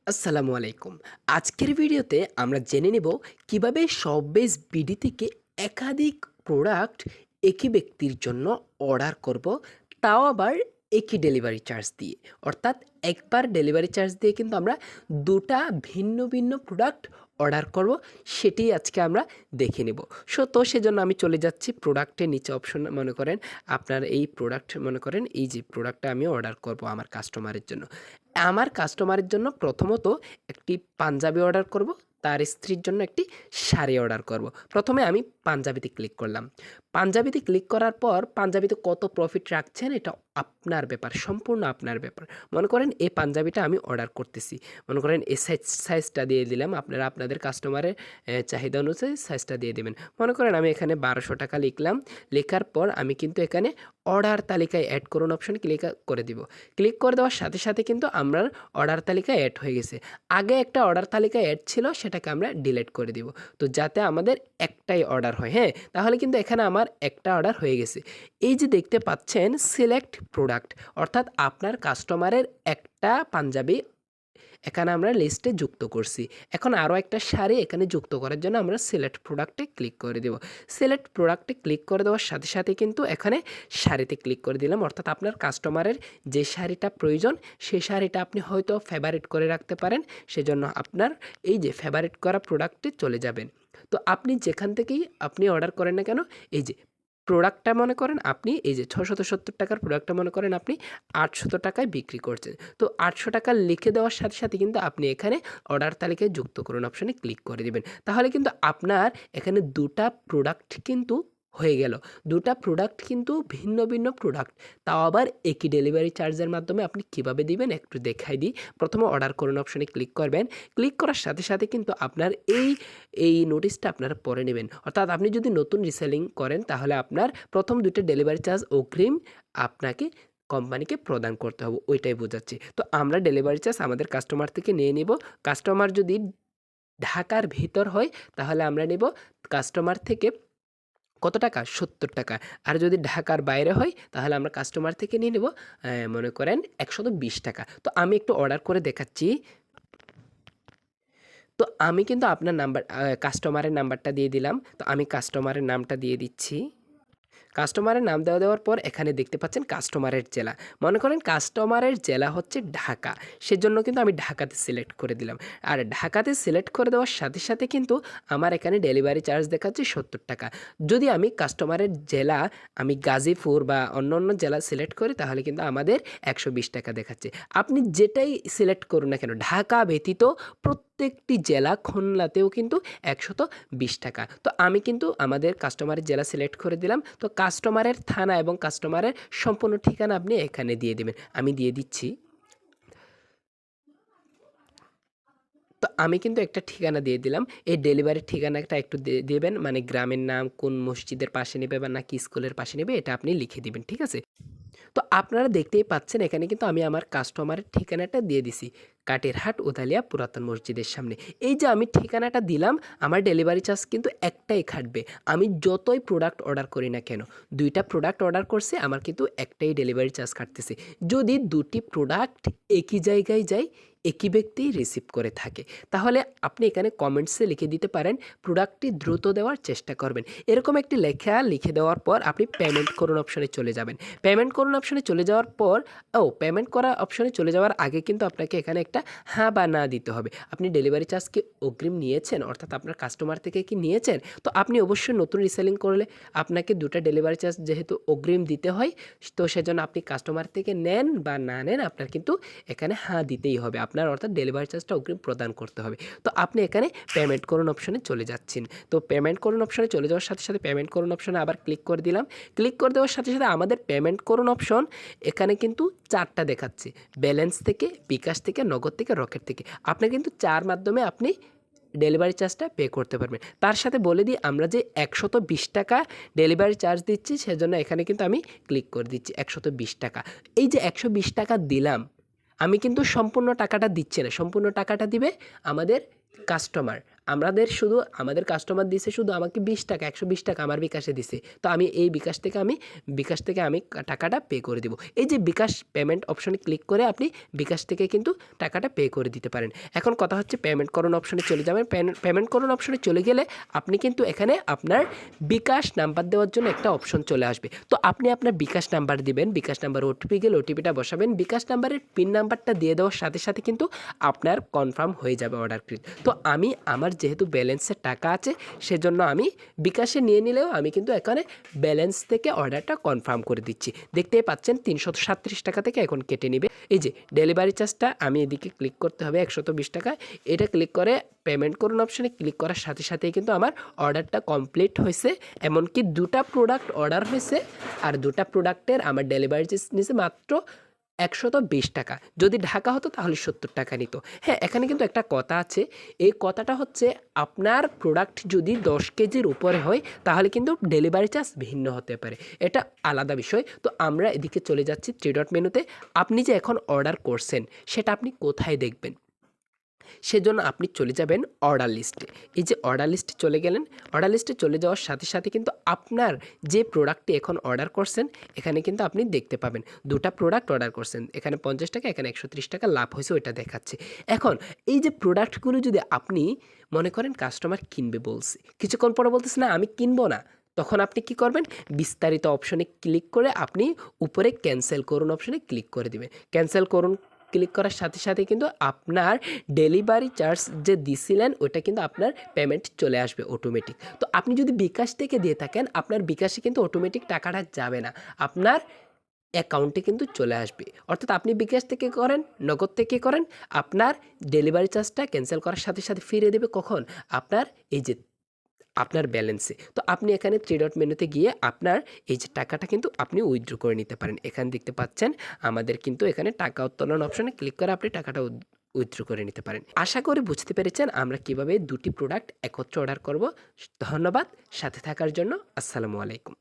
আসসালামু আলাইকুম। আজকের ভিডিওতে আমরা জেনে নেব কিভাবে শপবেজ বিডি থেকে একাধিক প্রোডাক্ট একই ব্যক্তির জন্য অর্ডার করব, তাও আবার একই ডেলিভারি চার্জ দিয়ে। অর্থাৎ একবার ডেলিভারি চার্জ দিয়ে কিন্তু আমরা ২ টা ভিন্ন ভিন্ন প্রোডাক্ট অর্ডার করব, সেটি আজকে আমরা দেখে নেব। তো সেজন্য আমি চলে যাচ্ছি প্রোডাক্টের নিচে অপশন মনে করেন আপনার এই প্রোডাক্ট মনে করেন এই যে প্রোডাক্টটা আমি অর্ডার করব আমার কাস্টমারের জন্য। আমার কাস্টমারের জন্য প্রথমত একটি পাঞ্জাবি অর্ডার করব, তার স্ত্রীর জন্য একটি শাড়ি অর্ডার করব। প্রথমে আমি পাঞ্জাবিতে ক্লিক করলাম। পাঞ্জাবিতে ক্লিক করার পর পাঞ্জাবিতে কত প্রফিট রাখছেন এটা আপনার ব্যাপার, সম্পূর্ণ আপনার ব্যাপার। মনে করেন এই পাঞ্জাবিটা আমি অর্ডার করতেছি। মনে করেন এই সাইজটা দিয়ে দিলাম। আপনারা আপনাদের কাস্টমারের চাহিদা অনুযায়ী সাইজটা দিয়ে দেবেন। মনে করেন আমি এখানে ১২০০ টাকা লিখলাম। লেখার পর আমি কিন্তু এখানে অর্ডার তালিকায় এড করুন অপশনে ক্লিক করে দিব। ক্লিক করে দেওয়ার সাথে সাথে কিন্তু আমার অর্ডার তালিকায় এড হয়ে গেছে। আগে একটা অর্ডার তালিকায় এড ছিল, সেটাকে আমরা ডিলিট করে দিব। তো যাতে আমাদের একটাই অর্ডার হয়, হ্যাঁ? তাহলে কিন্তু এখানে আমার একটা অর্ডার হয়ে গেছে। এই যে দেখতে পাচ্ছেন সিলেক্ট প্রোডাক্ট, অর্থাৎ আপনার কাস্টমারের একটা পাঞ্জাবি এখানে আমরা লিস্টে যুক্ত করছি। এখন আরও একটা শাড়ি এখানে যুক্ত করার জন্য আমরা সিলেক্ট প্রোডাক্টে ক্লিক করে দেব। সিলেক্ট প্রোডাক্টে ক্লিক করে দেওয়ার সাথে সাথে কিন্তু এখানে শাড়িতে ক্লিক করে দিলাম। অর্থাৎ আপনার কাস্টমারের যে শাড়িটা প্রয়োজন সেই শাড়িটা আপনি হয়তো ফেভারিট করে রাখতে পারেন। সেজন্য আপনার এই যে ফেভারিট করা প্রোডাক্টে চলে যাবেন। তো আপনি যেখান থেকেই আপনি অর্ডার করেন না কেন, এই যে প্রোডাক্টটা মনে করেন আপনি এই যে ৳৬৭০ প্রোডাক্টটা মনে করেন আপনি ৳৮০০ বিক্রি করছেন। তো ৳৮০০ লিখে দেওয়ার সাথে সাথে কিন্তু আপনি এখানে অর্ডার তালিকায় যুক্ত করুন অপশনে ক্লিক করে দিবেন। তাহলে কিন্তু আপনার এখানে ২ টা প্রোডাক্ট কিন্তু হয়ে গেল। ২ টা প্রোডাক্ট কিন্তু ভিন্ন ভিন্ন প্রোডাক্ট। তাও আবার একই ডেলিভারি চার্জের মাধ্যমে আপনি কিভাবে দিবেন একটু দেখাই দিই। প্রথমে অর্ডার করুন অপশনে ক্লিক করবেন। ক্লিক করার সাথে সাথে কিন্তু আপনার এই নোটিশটা আপনারা পড়ে নেবেন। অর্থাৎ আপনি যদি নতুন রিসেলিং করেন তাহলে আপনার প্রথম ২ টা ডেলিভারি চার্জ অগ্রিম আপনাকে কোম্পানিকে প্রদান করতে হবে, ওইটাই বোঝাচ্ছি। তো আমরা ডেলিভারি চার্জ আমাদের কাস্টমার থেকে নিয়ে নিব। কাস্টমার যদি ঢাকার ভিতর হয় তাহলে আমরা নেব কাস্টমার থেকে কত টাকা? ৳৭০। আর যদি ঢাকার বাইরে হয় তাহলে আমরা কাস্টমার থেকে নিয়ে নেব মনে করেন ৳১২০। তো আমি একটু অর্ডার করে দেখাচ্ছি। তো আমি কিন্তু আপনার কাস্টমারের নাম্বারটা দিয়ে দিলাম। তো আমি কাস্টমারের নামটা দিয়ে দিচ্ছি। কাস্টমারের নাম দেওয়ার পর এখানে দেখতে পাচ্ছেন কাস্টমারের জেলা। মনে করেন কাস্টমারের জেলা হচ্ছে ঢাকা। সেজন্য কিন্তু আমি ঢাকাতে সিলেক্ট করে দিলাম। আর ঢাকাতে সিলেক্ট করে দেওয়ার সাথে সাথে কিন্তু আমার এখানে ডেলিভারি চার্জ দেখাচ্ছে ৳৭০। যদি আমি কাস্টমারের জেলা আমি গাজীপুর বা অন্যান্য জেলা সিলেক্ট করি তাহলে কিন্তু আমাদের ৳১২০ দেখাচ্ছে। আপনি যেটাই সিলেক্ট করুন না কেন, ঢাকা ব্যতীত প্রত্যেকটি জেলা খুলনাতেও কিন্তু ৳১২০। তো আমি কিন্তু আমাদের কাস্টমারের জেলা সিলেক্ট করে দিলাম। তো কাস্টমারের থানা এবং কাস্টমারের সম্পূর্ণ ঠিকানা আপনি এখানে দিয়ে দিবেন। আমি দিয়ে দিচ্ছি। তো আমি কিন্তু একটা ঠিকানা দিয়ে দিলাম। এই ডেলিভারির ঠিকানাটা একটু দিবেন, মানে গ্রামের নাম, কোন মসজিদের পাশে নেবে বা নাকি স্কুলের পাশে নেবে এটা আপনি লিখে দিবেন। ঠিক আছে? তো আপনারা দেখতেই পাচ্ছেন এখানে কিন্তু আমি আমার কাস্টমারের ঠিকানাটা দিয়ে দিছি। কাটেরহাট উদালিয়া পুরাতন মসজিদের সামনে। এই যে আমি ঠিকানাটা দিলাম, আমার ডেলিভারি চার্জ কিন্তু একটাই খাটবে। আমি যতই প্রোডাক্ট অর্ডার করি না কেন, ২ টা প্রোডাক্ট অর্ডার করছি আমার কিন্তু একটাই ডেলিভারি চার্জ কাটতেছে। যদি ২ টি প্রোডাক্ট একই জায়গায় যায়, একই ব্যক্তি রিসিভ করে থাকে, তাহলে আপনি এখানে কমেন্টসে লিখে দিতে পারেন প্রোডাক্টটি দ্রুত দেওয়ার চেষ্টা করবেন। এরকম একটি লেখা লিখে দেওয়ার পর আপনি পেমেন্ট করুন অপশনে চলে যাবেন। পেমেন্ট করুন অপশনে চলে যাওয়ার পর পেমেন্ট করা অপশনে চলে যাওয়ার আগে কিন্তু আপনাকে এখানে একটা হ্যাঁ বা না দিতে হবে। আপনি ডেলিভারি চার্জ কি অগ্রিম নিয়েছেন? অর্থাৎ আপনার কাস্টমার থেকে কি নিয়েছেন? তো আপনি অবশ্যই নতুন রিসেলিং করলে আপনাকে ২ টা ডেলিভারি চার্জ যেহেতু অগ্রিম দিতে হয়, তো সেজন্য আপনি কাস্টমার থেকে নেন বা না নেন আপনার কিন্তু এখানে হ্যাঁ দিতেই হবে। আপনার অর্থাৎ ডেলিভারি চার্জটা অগ্রিম প্রদান করতে হবে। তো আপনি এখানে পেমেন্ট করুন অপশনে চলে যাচ্ছেন। তো পেমেন্ট করুন অপশনে চলে যাওয়ার সাথে সাথে পেমেন্ট করুন অপশনে আবার ক্লিক করে দিলাম। ক্লিক করে দেওয়ার সাথে সাথে আমাদের পেমেন্ট করুন অপশন এখানে কিন্তু ৪ টা দেখাচ্ছে। ব্যালেন্স থেকে, বিকাশ থেকে, নগদ থেকে, রকেট থেকে। আপনি কিন্তু ৪ মাধ্যমে আপনি ডেলিভারি চার্জটা পে করতে পারবেন। তার সাথে বলে দিই আমরা যে ৳১২০ ডেলিভারি চার্জ দিচ্ছি সেজন্য এখানে কিন্তু আমি ক্লিক করে দিচ্ছি ৳১২০। এই যে ৳১২০ দিলাম, আমি কিন্তু সম্পূর্ণ টাকাটা দিচ্ছি না। সম্পূর্ণ টাকাটা দিবে আমাদের কাস্টমার। আমাদের কাস্টমার দিছে শুধু আমাকে 20 টাকা, 120 টাকা আমার বিকাশে দিছে। তো আমি এই বিকাশ থেকে আমি টাকাটা পে করে দিব। এই যে বিকাশ পেমেন্ট অপশনে ক্লিক করে আপনি বিকাশ থেকে কিন্তু টাকাটা পে করে দিতে পারেন। এখন কথা হচ্ছে পেমেন্ট করুন অপশনে চলে যাবেন। পেমেন্ট করুন অপশনে চলে গেলে আপনি কিন্তু এখানে আপনার বিকাশ নাম্বার দেওয়ার জন্য একটা অপশন চলে আসবে। তো আপনি আপনার বিকাশ নাম্বার দিবেন, বিকাশ নাম্বার ওটিপি গেলে ওটিপিটা বসাবেন। বিকাশ নাম্বারের পিন নাম্বারটা দিয়ে দেওয়ার সাথে সাথে কিন্তু আপনার কনফার্ম হয়ে যাবে অর্ডারকৃত। তো আমি আমার যেহেতু ব্যালেন্সের টাকা আছে সেজন্য আমি বিকাশে নিয়ে নিলেও আমি কিন্তু এখানে ব্যালেন্স থেকে অর্ডারটা কনফার্ম করে দিচ্ছি। দেখতেই পাচ্ছেন 337 টাকা থেকে এখন কেটে নেবে। এই যে ডেলিভারি চার্জটা আমি এদিকে ক্লিক করতে হবে 120 টাকা। এটা ক্লিক করে পেমেন্ট করুন অপশনে ক্লিক করার সাথে সাথেই কিন্তু আমার অর্ডারটা কমপ্লিট হয়েছে। এমনকি 2টা প্রোডাক্ট অর্ডার হয়েছে আর 2টা প্রোডাক্টের আমার ডেলিভারি চার্জ নিয়েছে মাত্র 120 টাকা। যদি ঢাকা হতো তাহলে 70 টাকা নিত। হ্যাঁ, এখানে কিন্তু একটা কথা আছে। এই কথাটা হচ্ছে আপনার প্রোডাক্ট যদি 10 কেজির উপরে হয় তাহলে কিন্তু ডেলিভারি চার্জ ভিন্ন হতে পারে। এটা আলাদা বিষয়। তো আমরা এদিকে চলে যাচ্ছি 3 ডট মেনুতে। আপনি যে এখন অর্ডার করছেন সেটা আপনি কোথায় দেখবেন? সেজন্য আপনি চলে যাবেন অর্ডার লিস্টে। এই যে অর্ডার লিস্টে চলে গেলেন, অর্ডার লিস্টে চলে যাওয়ার সাথে সাথে কিন্তু আপনার যে প্রোডাক্টটি এখন অর্ডার করছেন এখানে কিন্তু আপনি দেখতে পাবেন 2টা প্রোডাক্ট অর্ডার করছেন। এখানে 50 টাকা, এখানে 130 টাকা লাভ হয়েছে ওইটা দেখাচ্ছে। এখন এই যে প্রোডাক্টগুলো যদি আপনি মনে করেন কাস্টমার কিনবে বলছে, কিছুক্ষণ পরে বলতেছে না আমি কিনবো না, তখন আপনি কি করবেন? বিস্তারিত অপশনে ক্লিক করে আপনি উপরে ক্যানসেল করুন অপশনে ক্লিক করে দিবেন। ক্যানসেল করুন ক্লিক করার সাথে সাথে কিন্তু আপনার ডেলিভারি চার্জ যে দিছিলেন ওটা কিন্তু আপনার পেমেন্ট চলে আসবে অটোমেটিক। তো আপনি যদি বিকাশ থেকে দিয়ে থাকেন আপনার বিকাশে কিন্তু অটোমেটিক টাকাটা যাবে না, আপনার অ্যাকাউন্টে কিন্তু চলে আসবে। অর্থাৎ আপনি বিকাশ থেকে করেন, নগদ থেকে করেন, আপনার ডেলিভারি চার্জটা ক্যানসেল করার সাথে সাথে ফিরিয়ে দেবে কখন? আপনার এই যে আপনার ব্যালেন্সে। তো আপনি এখানে 3 ডট মেনুতে গিয়ে আপনার এই যে টাকাটা কিন্তু আপনি উইথড্র করে নিতে পারেন। এখানে দেখতে পাচ্ছেন আমাদের কিন্তু এখানে টাকা উত্তোলন অপশনে ক্লিক করে আপনি টাকাটা উইথড্র করে নিতে পারেন। আশা করি বুঝতে পেরেছেন আমরা কিভাবে 2টি প্রোডাক্ট একত্রে অর্ডার করব। ধন্যবাদ সাথে থাকার জন্য। আসসালামু আলাইকুম।